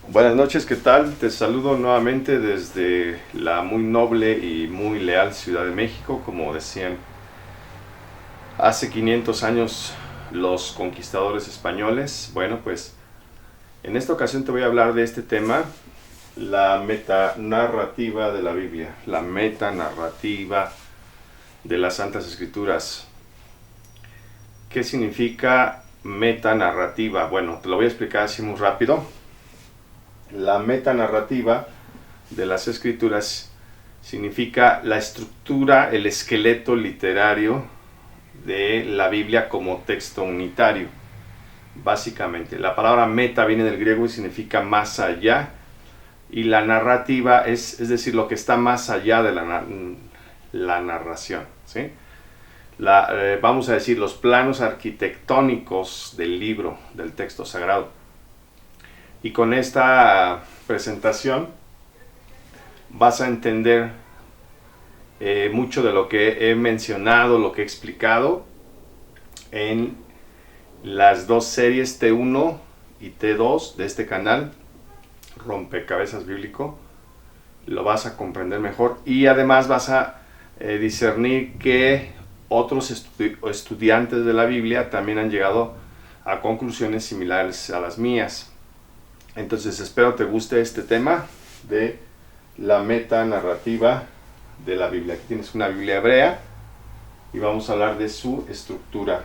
Buenas noches, ¿qué tal? Te saludo nuevamente desde la muy noble y muy leal Ciudad de México, como decían hace 500 años los conquistadores españoles. Bueno, pues en esta ocasión te voy a hablar de este tema, la metanarrativa de la Biblia, la metanarrativa de las Santas Escrituras. ¿Qué significa metanarrativa? Bueno, te lo voy a explicar así muy rápido. La metanarrativa de las escrituras significa la estructura, el esqueleto literario de la Biblia como texto unitario. Básicamente, la palabra meta viene del griego y significa más allá, y la narrativa es decir, lo que está más allá de la narración, ¿sí? Vamos a decir, los planos arquitectónicos del libro, del texto sagrado. Y con esta presentación vas a entender mucho de lo que he mencionado, lo que he explicado en las dos series T1 y T2 de este canal, Rompecabezas Bíblico. Lo vas a comprender mejor y además vas a discernir que otros estudiantes de la Biblia también han llegado a conclusiones similares a las mías. Entonces espero te guste este tema de la metanarrativa de la Biblia. Aquí tienes una Biblia hebrea y vamos a hablar de su estructura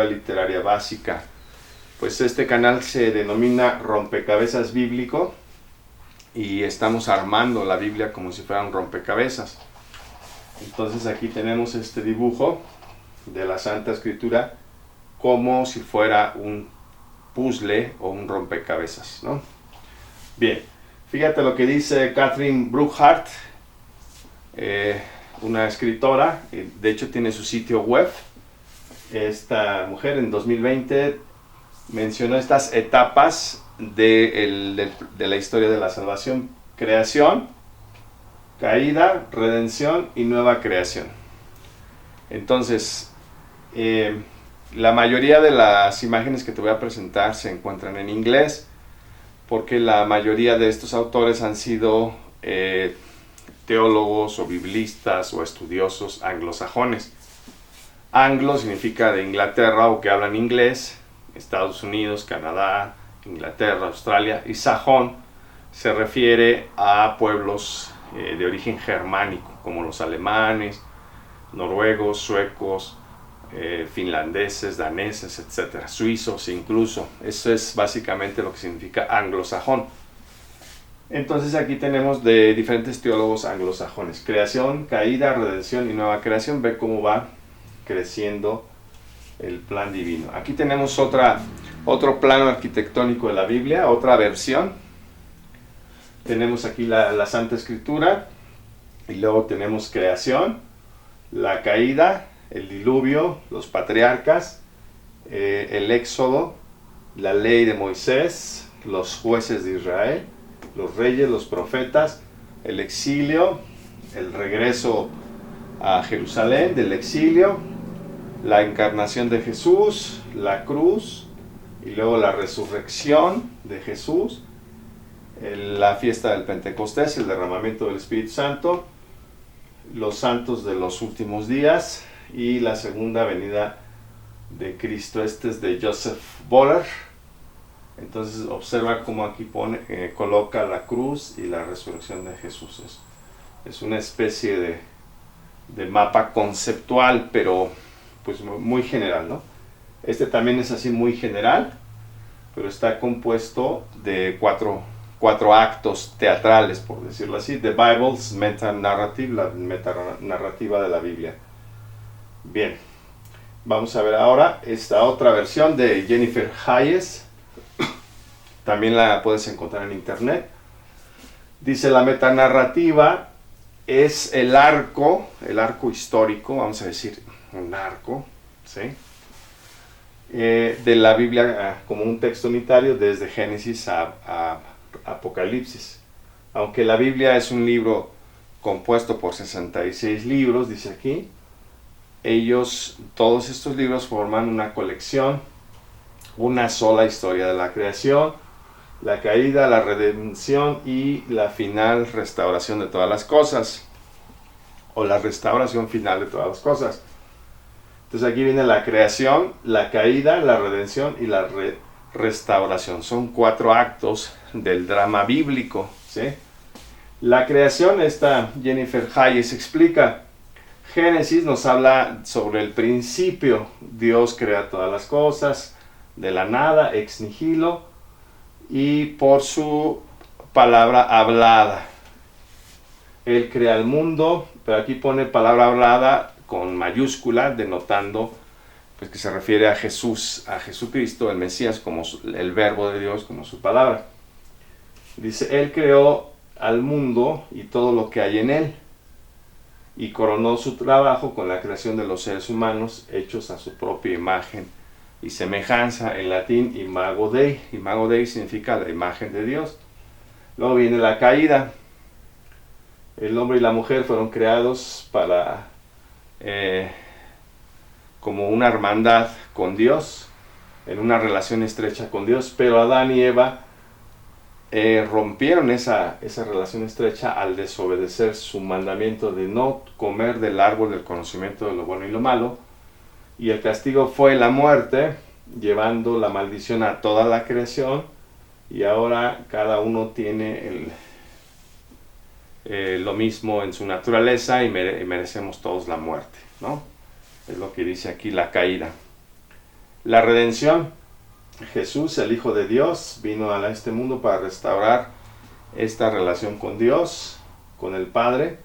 literaria básica. Pues este canal se denomina Rompecabezas Bíblico y estamos armando la Biblia como si fuera un rompecabezas. Entonces aquí tenemos este dibujo de la Santa Escritura como si fuera un puzzle o un rompecabezas, ¿no? Bien, fíjate lo que dice Catherine Brookhart, una escritora, de hecho tiene su sitio web. Esta mujer en 2020 mencionó estas etapas de la historia de la salvación: creación, caída, redención y nueva creación. Entonces, la mayoría de las imágenes que te voy a presentar se encuentran en inglés, porque la mayoría de estos autores han sido teólogos o biblistas o estudiosos anglosajones. Anglo significa de Inglaterra o que hablan inglés, Estados Unidos, Canadá, Inglaterra, Australia, y sajón se refiere a pueblos de origen germánico, como los alemanes, noruegos, suecos, finlandeses, daneses, etcétera, suizos incluso. Eso es básicamente lo que significa anglosajón. Entonces aquí tenemos de diferentes teólogos anglosajones: creación, caída, redención y nueva creación. Ve cómo va creciendo el plan divino. Aquí tenemos otro plano arquitectónico de la Biblia, otra versión. Tenemos aquí la Santa Escritura, y luego tenemos creación, la caída, el diluvio, los patriarcas, el éxodo, la ley de Moisés, los jueces de Israel, los reyes, los profetas, el exilio, el regreso a Jerusalén del exilio, la encarnación de Jesús, la cruz, y luego la resurrección de Jesús, la fiesta del Pentecostés, el derramamiento del Espíritu Santo, los santos de los últimos días y la segunda venida de Cristo. Este es de Joseph Boller. Entonces observa cómo aquí coloca la cruz y la resurrección de Jesús. Es una especie de mapa conceptual, pero pues muy general, ¿no? Este también es así muy general, pero está compuesto de cuatro actos teatrales, por decirlo así. The Bible's Metanarrative, la metanarrativa de la Biblia. Bien, vamos a ver ahora esta otra versión de Jennifer Hayes. También la puedes encontrar en internet. Dice: la metanarrativa es el arco histórico, vamos a decir un arco, ¿sí? De la Biblia como un texto unitario desde Génesis a Apocalipsis. Aunque la Biblia es un libro compuesto por 66 libros, dice aquí, todos estos libros forman una colección, una sola historia de la creación, la caída, la redención y la final restauración de todas las cosas, o la restauración final de todas las cosas. Entonces aquí viene la creación, la caída, la redención y la restauración. Son 4 actos del drama bíblico, ¿sí? La creación, esta Jennifer Hayes explica. Génesis nos habla sobre el principio. Dios crea todas las cosas de la nada, ex nihilo, y por su palabra hablada. Él crea el mundo, pero aquí pone palabra hablada con mayúscula, denotando pues, que se refiere a Jesús, a Jesucristo, el Mesías, como el verbo de Dios, como su palabra. Dice, Él creó al mundo y todo lo que hay en él, y coronó su trabajo con la creación de los seres humanos hechos a su propia imagen y semejanza, en latín imago Dei. Imago Dei significa la imagen de Dios. Luego viene la caída. El hombre y la mujer fueron creados para como una hermandad con Dios, en una relación estrecha con Dios, pero Adán y Eva rompieron esa relación estrecha al desobedecer su mandamiento de no comer del árbol del conocimiento de lo bueno y lo malo, y el castigo fue la muerte, llevando la maldición a toda la creación, y ahora cada uno tiene lo mismo en su naturaleza y merecemos todos la muerte, ¿no? Es lo que dice aquí la caída. La redención. Jesús, el Hijo de Dios, vino a este mundo para restaurar esta relación con Dios, con el Padre.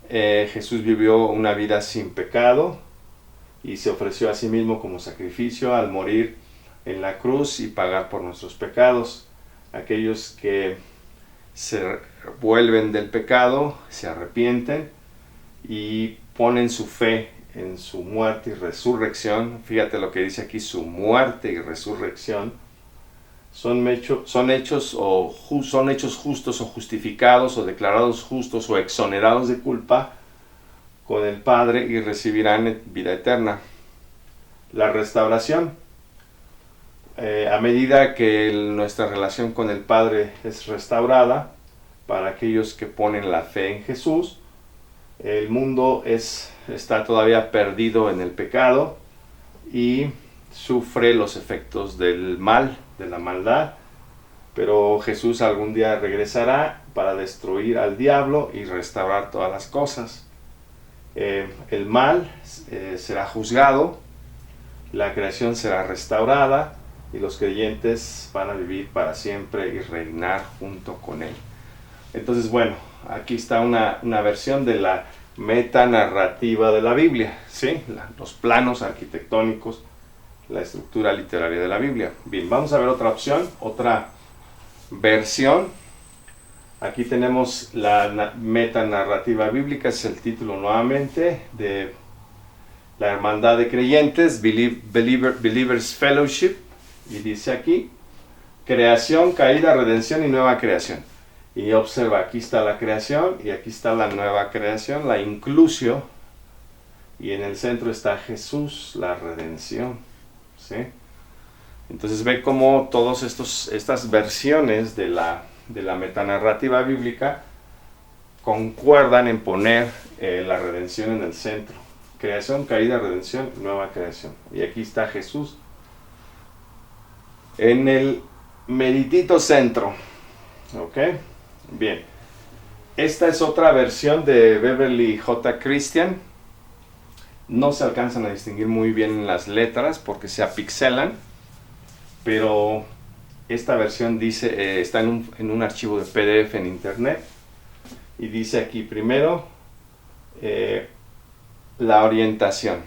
Jesús vivió una vida sin pecado y se ofreció a sí mismo como sacrificio al morir en la cruz y pagar por nuestros pecados. Aquellos que se vuelven del pecado, se arrepienten y ponen su fe en su muerte y resurrección. Fíjate lo que dice aquí, su muerte y resurrección son hechos justos o justificados o declarados justos o exonerados de culpa con el Padre y recibirán vida eterna. La restauración. A medida que nuestra relación con el Padre es restaurada, para aquellos que ponen la fe en Jesús, el mundo está todavía perdido en el pecado y sufre los efectos del mal, de la maldad, pero Jesús algún día regresará para destruir al diablo y restaurar todas las cosas. El mal será juzgado, la creación será restaurada y los creyentes van a vivir para siempre y reinar junto con él. Entonces, bueno, aquí está una versión de la metanarrativa de la Biblia, ¿sí? Los planos arquitectónicos, la estructura literaria de la Biblia. Bien, vamos a ver otra opción, otra versión. Aquí tenemos la metanarrativa bíblica, es el título nuevamente de la Hermandad de Creyentes, Believers Fellowship, y dice aquí, creación, caída, redención y nueva creación. Y observa, aquí está la creación y aquí está la nueva creación, la inclusio, y en el centro está Jesús, la redención, ¿sí? Entonces ve cómo todas estas versiones de la metanarrativa bíblica concuerdan en poner la redención en el centro. Creación, caída, redención, nueva creación. Y aquí está Jesús en el meritito centro. ¿Ok? Bien. Esta es otra versión de Beverly J. Christian. No se alcanzan a distinguir muy bien las letras porque se apixelan, pero esta versión dice, está en un archivo de PDF en internet, y dice aquí primero la orientación,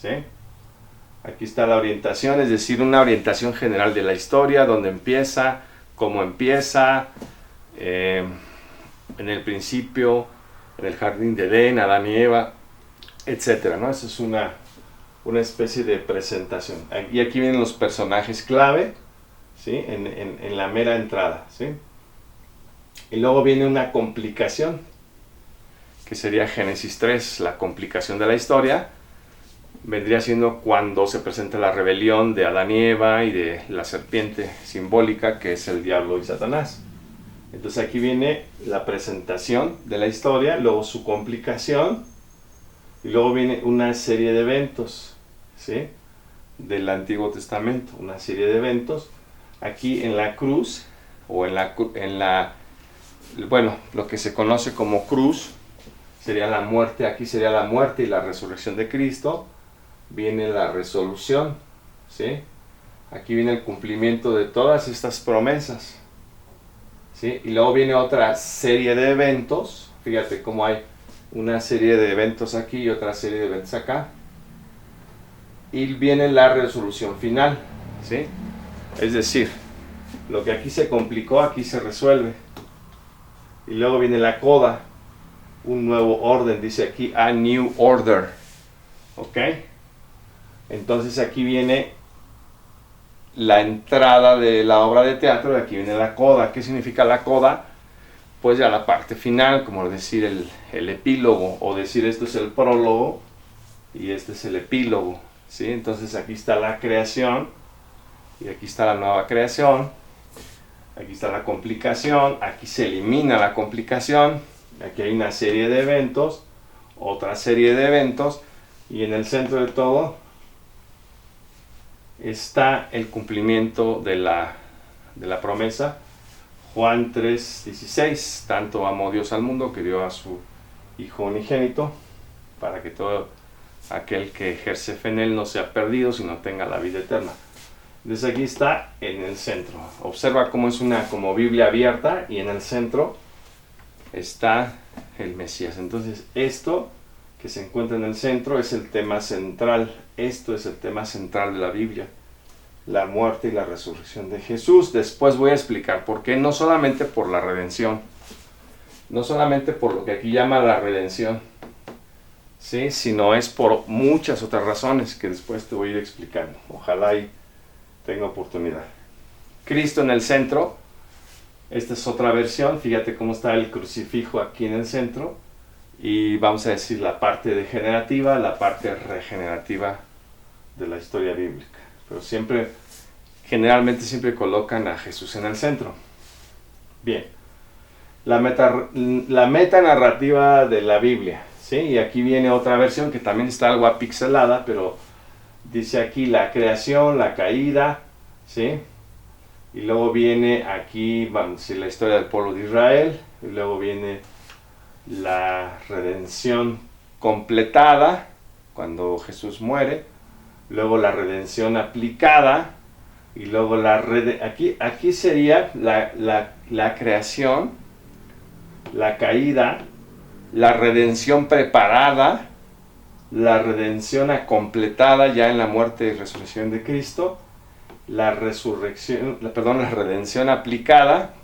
¿sí? Aquí está la orientación, es decir, una orientación general de la historia, donde empieza, cómo empieza, en el principio, en el jardín de Edén, Adán y Eva, etcétera, ¿no? Eso es una especie de presentación. Y aquí vienen los personajes clave, ¿sí? En la mera entrada, ¿sí? Y luego viene una complicación, que sería Génesis 3, la complicación de la historia, vendría siendo cuando se presenta la rebelión de Adán y Eva y de la serpiente simbólica que es el diablo y Satanás. Entonces aquí viene la presentación de la historia, luego su complicación y luego viene una serie de eventos, ¿sí?, del Antiguo Testamento, una serie de eventos. Aquí en la cruz, o bueno, lo que se conoce como cruz, sería la muerte. Aquí sería la muerte y la resurrección de Cristo. Viene la resolución, ¿sí? Aquí viene el cumplimiento de todas estas promesas, ¿sí? Y luego viene otra serie de eventos. Fíjate cómo hay una serie de eventos aquí y otra serie de eventos acá. Y viene la resolución final, ¿sí? Es decir, lo que aquí se complicó, aquí se resuelve. Y luego viene la coda, un nuevo orden, dice aquí, a new order, ¿ok? Entonces aquí viene la entrada de la obra de teatro, y aquí viene la coda. ¿Qué significa la coda? Pues ya la parte final, como decir el epílogo, o decir esto es el prólogo y este es el epílogo, ¿sí? Entonces aquí está la creación y aquí está la nueva creación. Aquí está la complicación, aquí se elimina la complicación, aquí hay una serie de eventos, otra serie de eventos, y en el centro de todo está el cumplimiento de la promesa. Juan 3:16, tanto amó Dios al mundo que dio a su Hijo unigénito, para que todo aquel que ejerce fe en Él no sea perdido, sino tenga la vida eterna. Entonces aquí está en el centro. Observa cómo es una como Biblia abierta y en el centro está el Mesías. Entonces esto que se encuentra en el centro es el tema central. Esto es el tema central de la Biblia. La muerte y la resurrección de Jesús. Después voy a explicar por qué. No solamente por la redención. No solamente por lo que aquí llama la redención, ¿sí?, sino es por muchas otras razones que después te voy a ir explicando. Ojalá y tenga oportunidad. Cristo en el centro. Esta es otra versión. Fíjate cómo está el crucifijo aquí en el centro. Y vamos a decir la parte degenerativa, la parte regenerativa de la historia bíblica. Pero generalmente siempre colocan a Jesús en el centro. Bien. La metanarrativa de la Biblia, ¿sí? Y aquí viene otra versión que también está algo apixelada, pero dice aquí la creación, la caída, ¿sí? Y luego viene aquí, vamos a decir, la historia del pueblo de Israel. Y luego viene la redención completada, cuando Jesús muere. Luego la redención aplicada. Y luego aquí sería la creación, la caída, la redención preparada, la redención completada ya en la muerte y resurrección de Cristo, la redención aplicada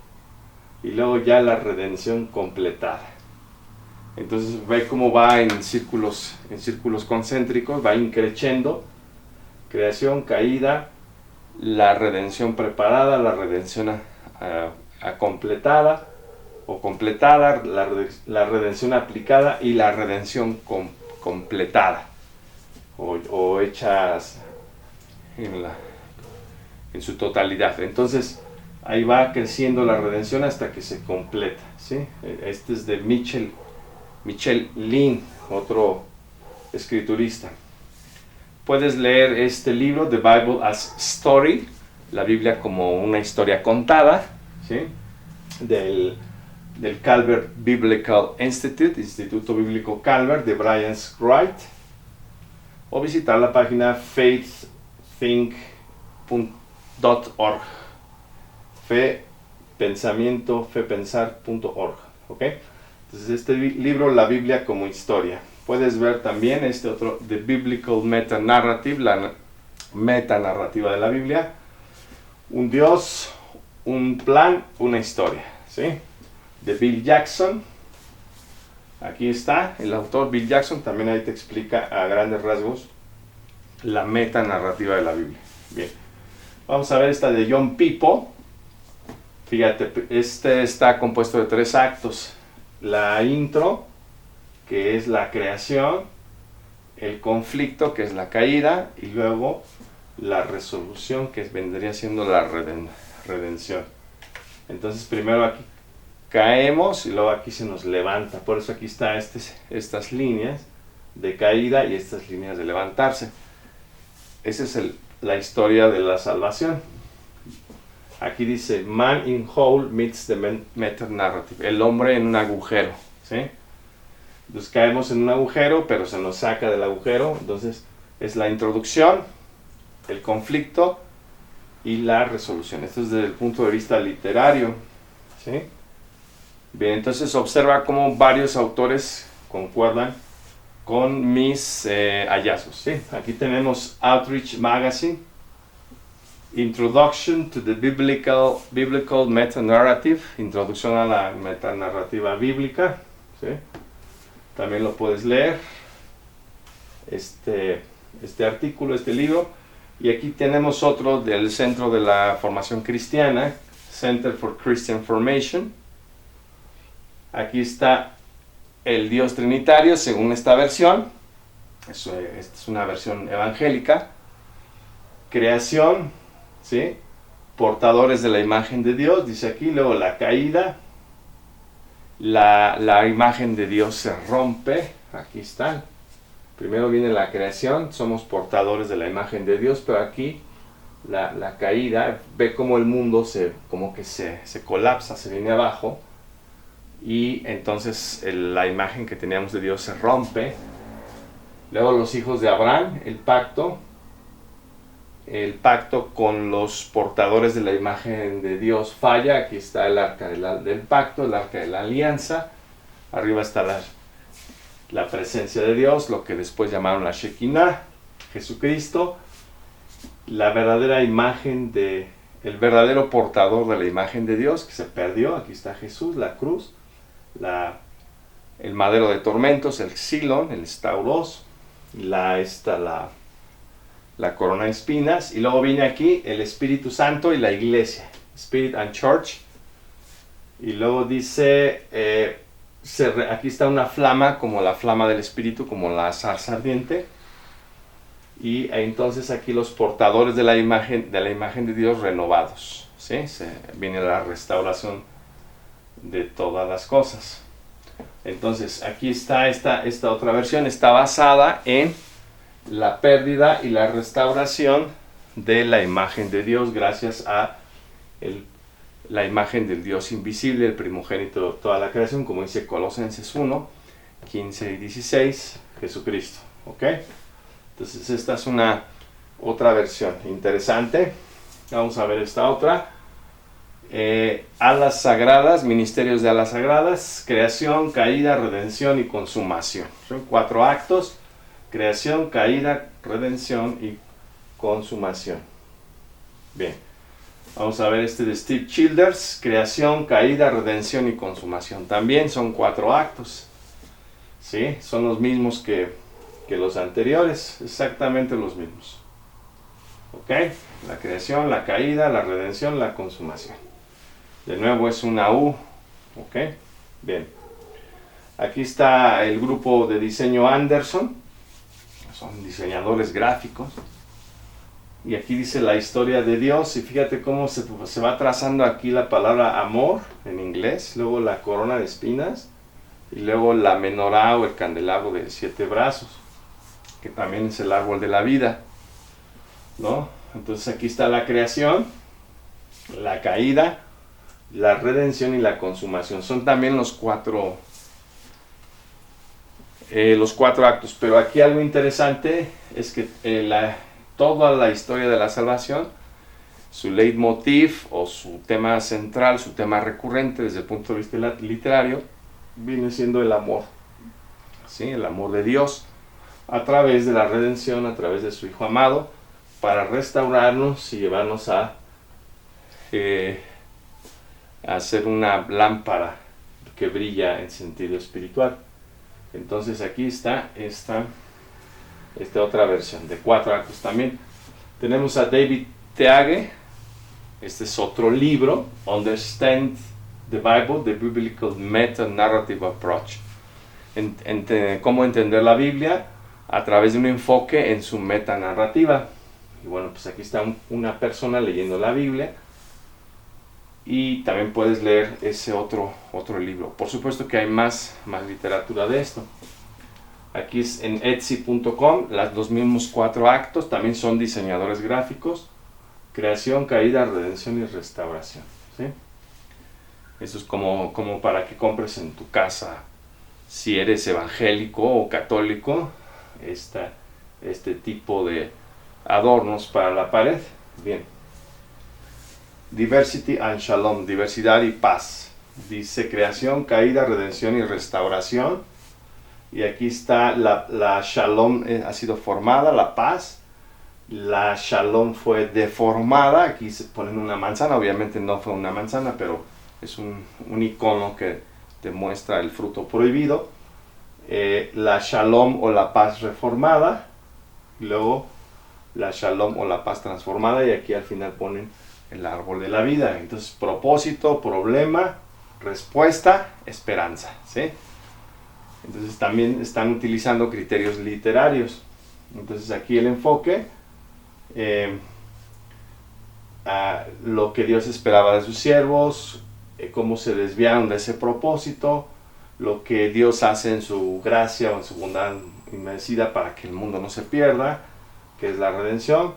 y luego ya la redención completada. Entonces ve cómo va en círculos concéntricos, va increciendo: creación, caída, la redención preparada, la redención completada o completada, la redención aplicada y la redención completada o hechas en su totalidad. Entonces ahí va creciendo la redención hasta que se completa, ¿sí? Este es de Michel Lin, otro escriturista. Puedes leer este libro, The Bible as Story, la Biblia como una historia contada, ¿sí?, del Calvert Biblical Institute, Instituto Bíblico Calvert, de Brian Wright, o visitar la página faiththink.org, fepensar.org, ¿ok? Entonces este libro, la Biblia como historia. Puedes ver también este otro, The Biblical Meta-Narrative, la metanarrativa de la Biblia. Un Dios, un plan, una historia, ¿sí? De Bill Jackson. Aquí está, el autor Bill Jackson, también ahí te explica a grandes rasgos la metanarrativa de la Biblia. Bien, vamos a ver esta de John Pipo. Fíjate, este está compuesto de 3 actos. La intro, que es la creación, el conflicto, que es la caída, y luego la resolución, que vendría siendo la redención. Entonces primero aquí caemos y luego aquí se nos levanta. Por eso aquí está estas líneas de caída y estas líneas de levantarse. Esa es la historia de la salvación. Aquí dice, man in hole meets the meta-narrative. El hombre en un agujero, ¿sí? Entonces caemos en un agujero, pero se nos saca del agujero. Entonces es la introducción, el conflicto y la resolución. Esto es desde el punto de vista literario, ¿sí? Bien, entonces observa cómo varios autores concuerdan con mis hallazgos, ¿sí? Aquí tenemos Outreach Magazine, Introduction to the Biblical Meta-Narrative, Introducción a la metanarrativa bíblica, ¿sí? También lo puedes leer, este artículo, este libro. Y aquí tenemos otro del Centro de la Formación Cristiana, Center for Christian Formation. Aquí está el Dios Trinitario, según esta versión. Esta es una versión evangélica. Creación, ¿sí? Portadores de la imagen de Dios, dice aquí. Luego la caída. La imagen de Dios se rompe. Aquí está. Primero viene la creación, somos portadores de la imagen de Dios, pero aquí la caída, ve cómo el mundo se colapsa, se viene abajo, y entonces la imagen que teníamos de Dios se rompe. Luego los hijos de Abraham, el pacto con los portadores de la imagen de Dios falla. Aquí está el arca del pacto, el arca de la alianza, arriba está la presencia de Dios, lo que después llamaron la Shekinah, Jesucristo, la verdadera imagen el verdadero portador de la imagen de Dios que se perdió. Aquí está Jesús, la cruz, el madero de tormentos, el xilón, el stauros, la corona de espinas, y luego viene aquí el Espíritu Santo y la iglesia, Spirit and Church, y luego dice, aquí está una flama, como la flama del Espíritu, como la zarza ardiente, y entonces aquí los portadores de la imagen de Dios renovados, ¿sí? Viene la restauración de todas las cosas. Entonces aquí está esta otra versión, está basada en la pérdida y la restauración de la imagen de Dios gracias a la imagen del Dios invisible, el primogénito de toda la creación, como dice Colosenses 1, 15 y 16, Jesucristo. ¿Ok? Entonces esta es una otra versión interesante. Vamos a ver esta otra. Alas sagradas, ministerios de alas sagradas, creación, caída, redención y consumación. Son 4 actos: creación, caída, redención y consumación. Bien, vamos a ver este de Steve Childers, creación, caída, redención y consumación. También son 4 actos, ¿sí? Son los mismos que los anteriores, exactamente los mismos. ¿Ok? La creación, la caída, la redención, la consumación. De nuevo es una U. ¿Ok? Bien. Aquí está el grupo de diseño Anderson. Son diseñadores gráficos. Y aquí dice la historia de Dios. Y fíjate cómo se va trazando aquí la palabra amor en inglés. Luego la corona de espinas. Y luego la menorá o el candelabro de 7 brazos, que también es el árbol de la vida, ¿no? Entonces aquí está la creación, la caída, la redención y la consumación. Son también los cuatro actos. Pero aquí algo interesante es que toda la historia de la salvación, su leitmotiv o su tema central, su tema recurrente desde el punto de vista literario, viene siendo el amor, ¿sí? El amor de Dios a través de la redención, a través de su Hijo amado, para restaurarnos y llevarnos a hacer una lámpara que brilla en sentido espiritual. Entonces aquí está esta otra versión de 4 actos también. Tenemos a David Teague. Este es otro libro, Understand the Bible, The Biblical Meta-Narrative Approach. Cómo entender la Biblia a través de un enfoque en su metanarrativa. Y bueno, pues aquí está una persona leyendo la Biblia, y también puedes leer ese otro libro. Por supuesto que hay más literatura de esto. Aquí es en Etsy.com, los mismos 4 actos, también son diseñadores gráficos: creación, caída, redención y restauración, ¿sí? Eso es como para que compres en tu casa, si eres evangélico o católico, este tipo de adornos para la pared. Bien. Diversity and Shalom, diversidad y paz. Dice creación, caída, redención y restauración. Y aquí está la Shalom, ha sido formada, la paz. La Shalom fue deformada. Aquí se ponen una manzana, obviamente no fue una manzana, pero es un icono que demuestra el fruto prohibido. La Shalom o la paz reformada. Y luego la Shalom o la paz transformada, y aquí al final ponen el árbol de la vida. Entonces, propósito, problema, respuesta, esperanza, ¿sí? Entonces también están utilizando criterios literarios. Entonces aquí el enfoque a lo que Dios esperaba de sus siervos, cómo se desviaron de ese propósito, lo que Dios hace en su gracia o en su bondad inmerecida para que el mundo no se pierda, que es la redención.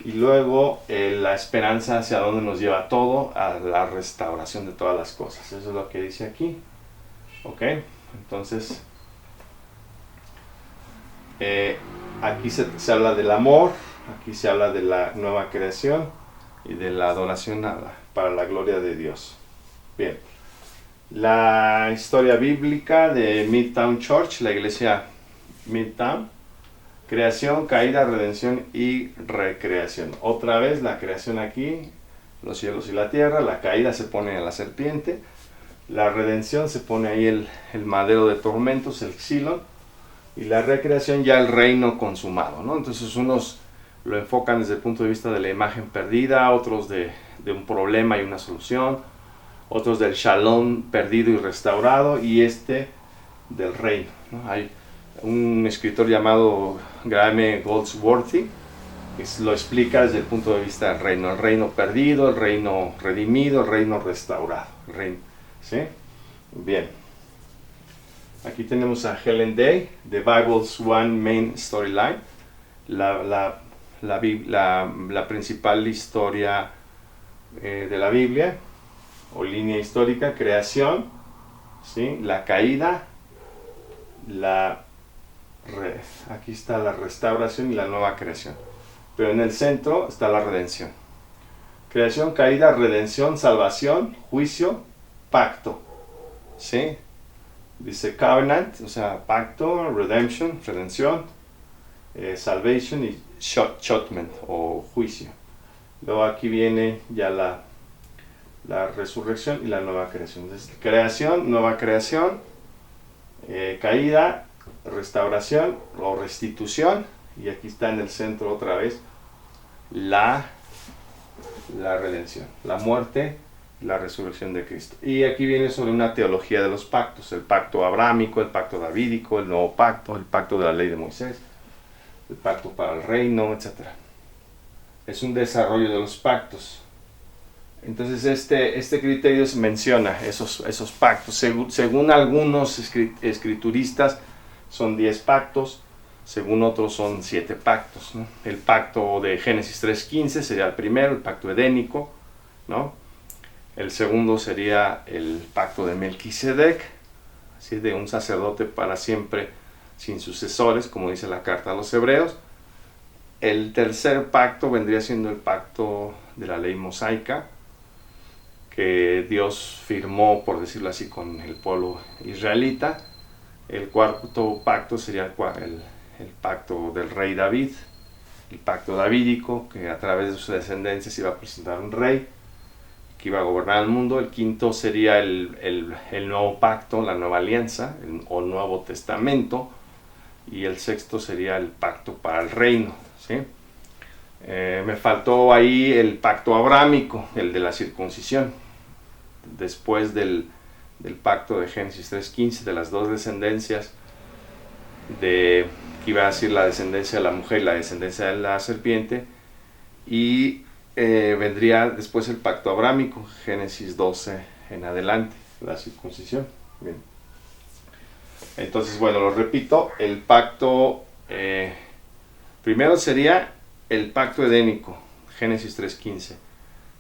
Y luego la esperanza hacia dónde nos lleva todo, a la restauración de todas las cosas. Eso es lo que dice aquí. Ok, entonces aquí se habla del amor, aquí se habla de la nueva creación y de la adoración para la gloria de Dios. Bien, la historia bíblica de Midtown Church, la iglesia Midtown: creación, caída, redención y recreación. Otra vez la creación aquí, los cielos y la tierra. La caída se pone a la serpiente. La redención se pone ahí el madero de tormentos, el xilón. Y la recreación ya el reino consumado, ¿no? Entonces unos lo enfocan desde el punto de vista de la imagen perdida, otros de un problema y una solución, otros del shalom perdido y restaurado, y del reino, ¿no? Hay un escritor llamado Graham Goldsworthy que lo explica desde el punto de vista del reino: el reino perdido, el reino redimido, el reino restaurado, el reino, ¿sí? Bien, aquí tenemos a Helen Day, The Bible's One Main Storyline, la principal historia de la Biblia, o línea histórica: creación, ¿sí? La caída, aquí está la restauración y la nueva creación, pero en el centro está la redención. Creación, caída, redención, salvación, juicio, pacto, ¿sí? Dice covenant, o sea, pacto, redemption, redención, salvation y judgment o juicio. Luego aquí viene ya la resurrección y la nueva creación. Entonces, creación, nueva creación, caída, restauración o restitución, y aquí está en el centro otra vez la redención, la muerte, la resurrección de Cristo. Y aquí viene sobre una teología de los pactos: el pacto abrámico, el pacto davídico, el nuevo pacto, el pacto de la ley de Moisés, el pacto para el reino, etc. Es un desarrollo de los pactos. Entonces este criterio menciona esos pactos. Según algunos escrituristas son 10 pactos, según otros son 7 pactos, ¿no? El pacto de Génesis 3:15 sería el primero, el pacto edénico, ¿no? El segundo sería el pacto de Melquisedec, así, de un sacerdote para siempre sin sucesores, como dice la carta a los Hebreos. El tercer pacto vendría siendo el pacto de la ley mosaica, que Dios firmó, por decirlo así, con el pueblo israelita. El cuarto pacto sería el pacto del rey David, el pacto davídico, que a través de su descendencia se iba a presentar un rey que iba a gobernar el mundo. El quinto sería el nuevo pacto, la nueva alianza, o nuevo testamento. Y el sexto sería el pacto para el reino, ¿sí? Me faltó ahí el pacto abrámico, el de la circuncisión. Después del pacto de Génesis 3:15, de las dos descendencias, que iba a decir la descendencia de la mujer y la descendencia de la serpiente, y vendría después el pacto abrámico, Génesis 12 en adelante, la circuncisión. Bien. Entonces, bueno, lo repito, el pacto, primero sería el pacto edénico, Génesis 3:15,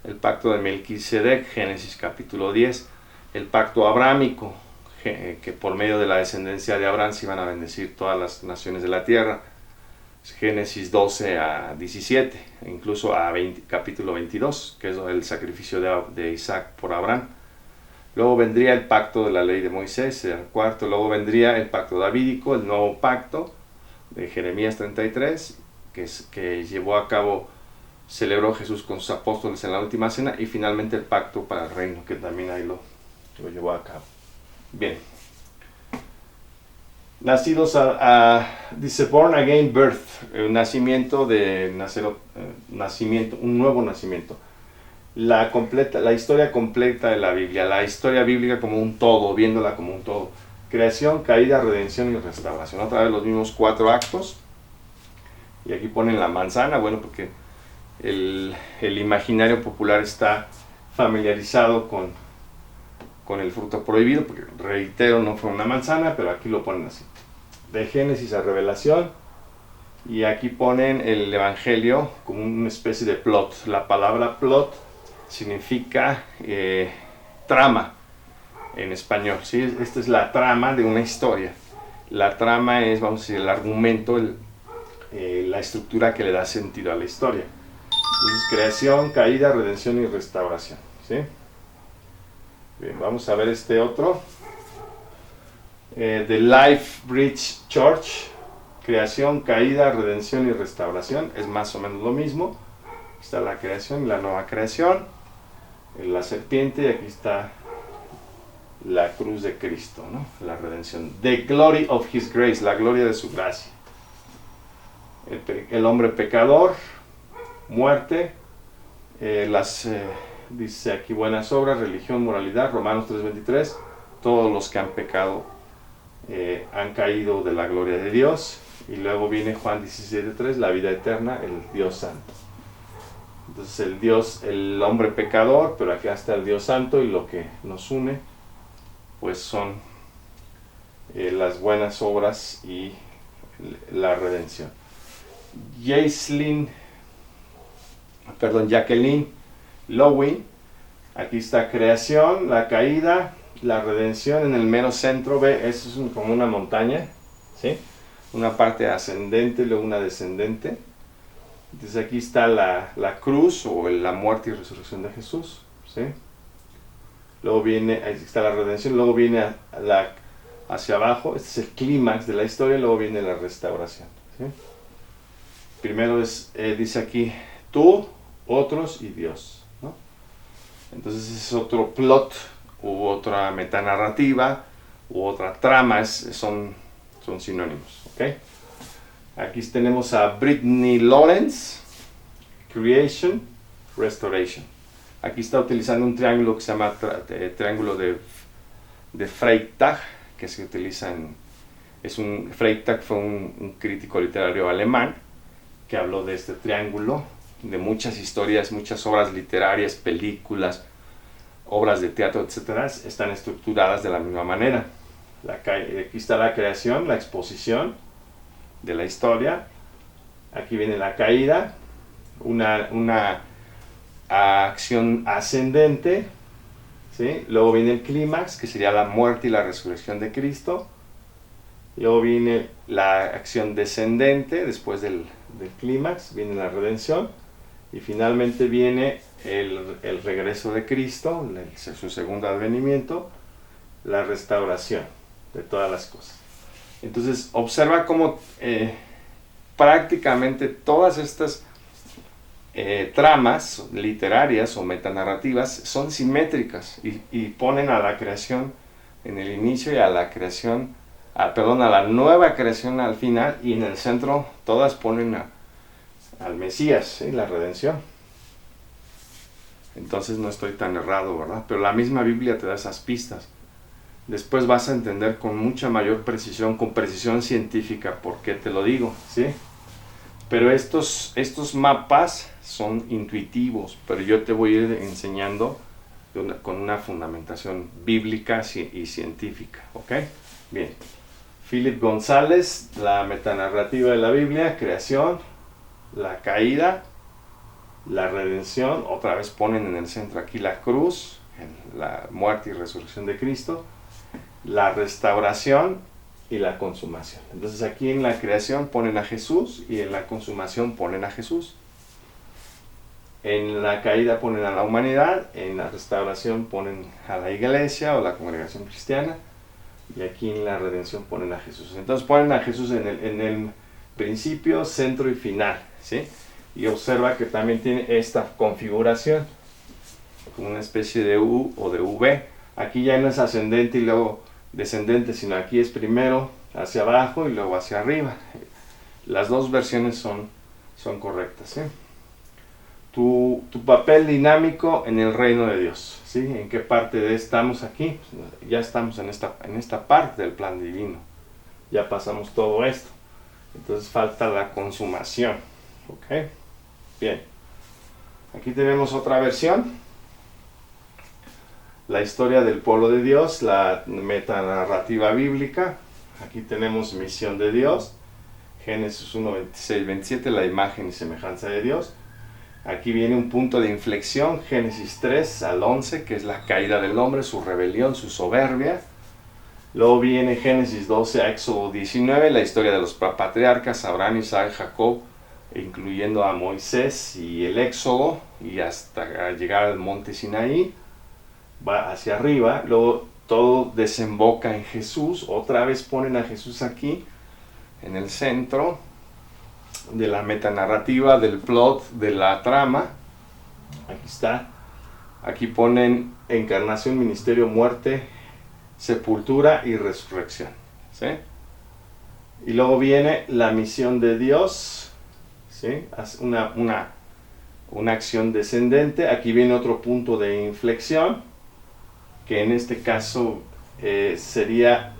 el pacto de Melquisedec, Génesis capítulo 10, el pacto abrámico, que por medio de la descendencia de Abraham se iban a bendecir todas las naciones de la tierra, Génesis 12 a 17, incluso a capítulo 22, que es el sacrificio de Isaac por Abraham. Luego vendría el pacto de la ley de Moisés, el cuarto. Luego vendría el pacto davídico, el nuevo pacto de Jeremías 33, que llevó a cabo, celebró Jesús con sus apóstoles en la última cena. Y finalmente el pacto para el reino, que también ahí lo llevó a cabo. Bien. Nacidos dice born again birth, nacimiento, un nuevo nacimiento. La historia completa de la Biblia, la historia bíblica como un todo, viéndola como un todo. Creación, caída, redención y restauración. Otra vez los mismos 4 actos. Y aquí ponen la manzana, bueno, porque el imaginario popular está familiarizado con el fruto prohibido, porque reitero, no fue una manzana, pero aquí lo ponen así. De Génesis a Revelación. Y aquí ponen el Evangelio como una especie de plot. La palabra plot significa trama en español, ¿sí? Esta es la trama de una historia. La trama es, vamos a decir, el argumento, la estructura que le da sentido a la historia. Entonces, creación, caída, redención y restauración, ¿sí? Bien, vamos a ver este otro. The Life Bridge Church. Creación, caída, redención y restauración. Es más o menos lo mismo. Aquí está la creación y la nueva creación. La serpiente, y aquí está la cruz de Cristo, ¿no? La redención. The glory of his grace, la gloria de su gracia. El hombre pecador, muerte, dice aquí buenas obras, religión, moralidad, Romanos 3:23, todos los que han pecado han caído de la gloria de Dios. Y luego viene Juan 17:3, la vida eterna, el Dios santo. Entonces el hombre pecador, pero acá está el Dios santo, y lo que nos une pues son las buenas obras y la redención. Jacqueline Lowin, aquí está creación, la caída, la redención. En el mero centro, ve, eso es como una montaña, ¿sí? Una parte ascendente y luego una descendente. Entonces aquí está la cruz, o la muerte y resurrección de Jesús, ¿sí? Luego viene, ahí está la redención, luego viene hacia abajo, este es el clímax de la historia, luego viene la restauración, ¿sí? Primero dice aquí, tú, otros y Dios, ¿no? Entonces es otro plot, u otra metanarrativa, u otra trama, son sinónimos, ¿ok? Aquí tenemos a Brittany Lawrence, Creation, Restoration. Aquí está utilizando un triángulo que se llama triángulo de Freytag, que se utiliza Freytag fue un crítico literario alemán que habló de este triángulo, de muchas historias, muchas obras literarias, películas, obras de teatro, etcétera, están estructuradas de la misma manera. Aquí está la creación, la exposición de la historia. Aquí viene la caída, una acción ascendente, ¿sí? Luego viene el clímax, que sería la muerte y la resurrección de Cristo. Luego viene la acción descendente, después del clímax, viene la redención. Y finalmente viene el regreso de Cristo, su segundo advenimiento, la restauración de todas las cosas. Entonces, observa cómo prácticamente todas estas tramas literarias o metanarrativas son simétricas y ponen a la creación en el inicio y a la creación, a la nueva creación al final, y en el centro todas ponen al Mesías, ¿sí? La redención. Entonces no estoy tan errado, ¿verdad? Pero la misma Biblia te da esas pistas. después vas a entender con mucha mayor precisión, con precisión científica, por qué te lo digo, ¿sí? Pero estos mapas son intuitivos, pero yo te voy a ir enseñando con una fundamentación bíblica y científica, ¿ok? Bien. Philip González, la metanarrativa de la Biblia, creación, la caída, la redención, otra vez ponen en el centro aquí la cruz, la muerte y resurrección de Cristo, la restauración y la consumación. Entonces aquí en la creación ponen a Jesús y en la consumación ponen a Jesús. En la caída ponen a la humanidad, en la restauración ponen a la iglesia o la congregación cristiana, y aquí en la redención ponen a Jesús. Entonces ponen a Jesús en el principio, centro y final, ¿sí? Y observa que también tiene esta configuración, como una especie de U o de V. Aquí ya no es ascendente y luego descendente, sino aquí es primero hacia abajo y luego hacia arriba. Las dos versiones son correctas, ¿sí? Tu papel dinámico en el reino de Dios, ¿sí? ¿En qué parte estamos aquí? Ya estamos en esta parte del plan divino. Ya pasamos todo esto. Entonces falta la consumación, ¿ok? Bien. Aquí tenemos otra versión. La historia del pueblo de Dios, la metanarrativa bíblica. Aquí tenemos misión de Dios. Génesis 1, 26, 27, la imagen y semejanza de Dios. Aquí viene un punto de inflexión, Génesis 3 al 11, que es la caída del hombre, su rebelión, su soberbia. Luego viene Génesis 12 a Éxodo 19, la historia de los patriarcas, Abraham, Isaac, Jacob, incluyendo a Moisés y el Éxodo, y hasta llegar al monte Sinaí. Va hacia arriba, luego todo desemboca en Jesús. Otra vez ponen a Jesús aquí, en el centro de la metanarrativa, del plot, de la trama. Aquí está. Aquí ponen encarnación, ministerio, muerte, sepultura y resurrección, ¿sí? Y luego viene la misión de Dios, ¿sí? Una acción descendente. Aquí viene otro punto de inflexión, que en este caso sería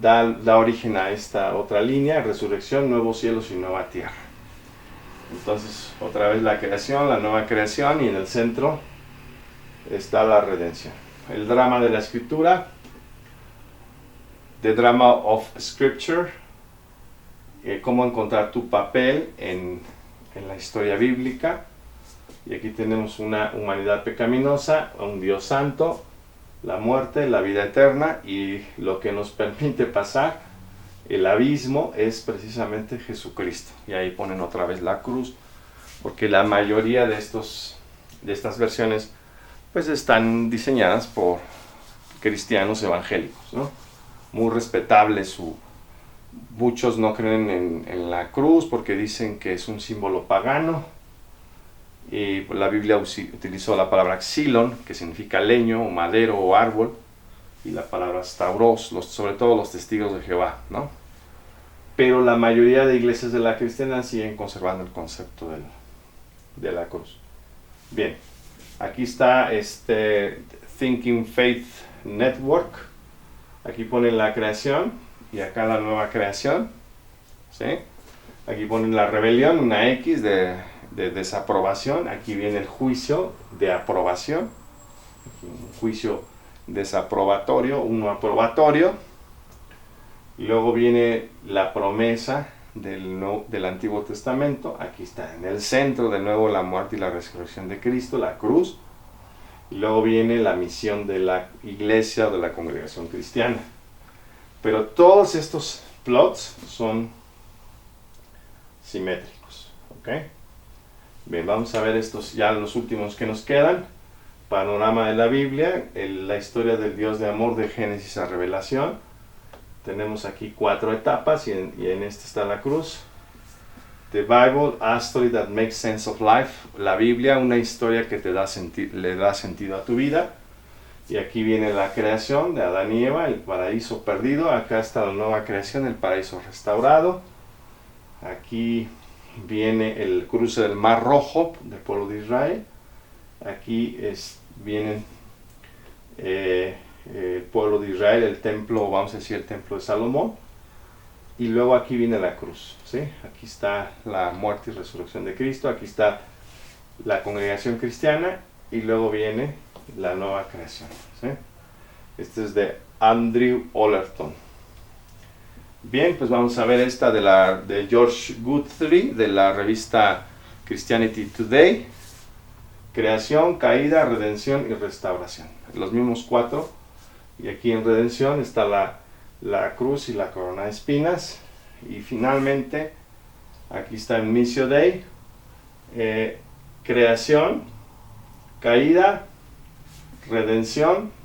da origen a esta otra línea, resurrección, nuevos cielos y nueva tierra. Entonces, otra vez la creación, la nueva creación, y en el centro está la redención. El drama de la escritura, The Drama of Scripture, cómo encontrar tu papel en la historia bíblica. Y aquí tenemos una humanidad pecaminosa, un Dios santo, la muerte, la vida eterna, y lo que nos permite pasar el abismo es precisamente Jesucristo. Y ahí ponen otra vez la cruz, porque la mayoría de estas versiones pues están diseñadas por cristianos evangélicos, ¿no? Muy respetable muchos no creen en la cruz porque dicen que es un símbolo pagano. Y la Biblia utilizó la palabra xilon, que significa leño o madero o árbol, y la palabra stauros, sobre todo los testigos de Jehová, ¿no? Pero la mayoría de iglesias de la cristiana siguen conservando el concepto de la cruz. Bien, aquí está Thinking Faith Network. Aquí ponen la creación y acá la nueva creación, ¿sí? Aquí ponen la rebelión, una X de desaprobación. Aquí viene el juicio de aprobación, un juicio desaprobatorio, uno aprobatorio. Y luego viene la promesa del Antiguo Testamento. Aquí está en el centro de nuevo la muerte y la resurrección de Cristo, la cruz. Y luego viene la misión de la iglesia o de la congregación cristiana. Pero todos estos plots son simétricos, ¿ok? Bien, vamos a ver estos ya los últimos que nos quedan. Panorama de la Biblia, la historia del Dios de amor de Génesis a Revelación. Tenemos aquí 4 etapas y en esta está la cruz. The Bible, a story that makes sense of life. La Biblia, una historia que le da sentido a tu vida. Y aquí viene la creación de Adán y Eva, el paraíso perdido. Acá está la nueva creación, el paraíso restaurado. Aquí viene el cruce del Mar Rojo del pueblo de Israel. Aquí vienen el pueblo de Israel, el templo, vamos a decir el templo de Salomón, y luego aquí viene la cruz, ¿sí? Aquí está la muerte y resurrección de Cristo, aquí está la congregación cristiana, y luego viene la nueva creación, ¿sí? Este es de Andrew Ollerton. Bien, pues vamos a ver esta de George Guthrie, de la revista Christianity Today. Creación, caída, redención y restauración. Los mismos 4. Y aquí en redención está la cruz y la corona de espinas. Y finalmente, aquí está el Missio Dei. Creación, caída, redención.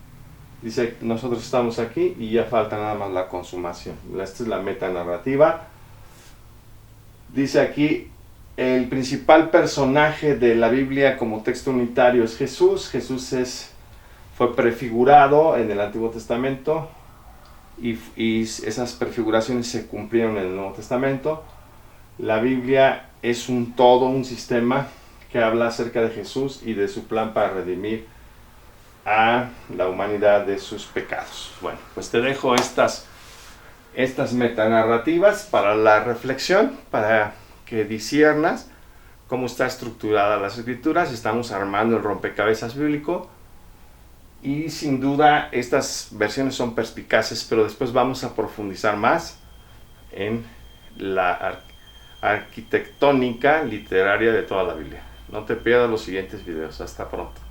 Dice, nosotros estamos aquí y ya falta nada más la consumación. Esta es la metanarrativa. Dice aquí, el principal personaje de la Biblia como texto unitario es Jesús. Jesús fue prefigurado en el Antiguo Testamento y esas prefiguraciones se cumplieron en el Nuevo Testamento. La Biblia es un todo, un sistema que habla acerca de Jesús y de su plan para redimir a la humanidad de sus pecados. Bueno, pues te dejo estas metanarrativas para la reflexión, para que disciernas cómo está estructurada las escrituras. Estamos armando el rompecabezas bíblico y sin duda estas versiones son perspicaces, pero después vamos a profundizar más en la arquitectónica literaria de toda la Biblia. No te pierdas los siguientes videos. Hasta pronto.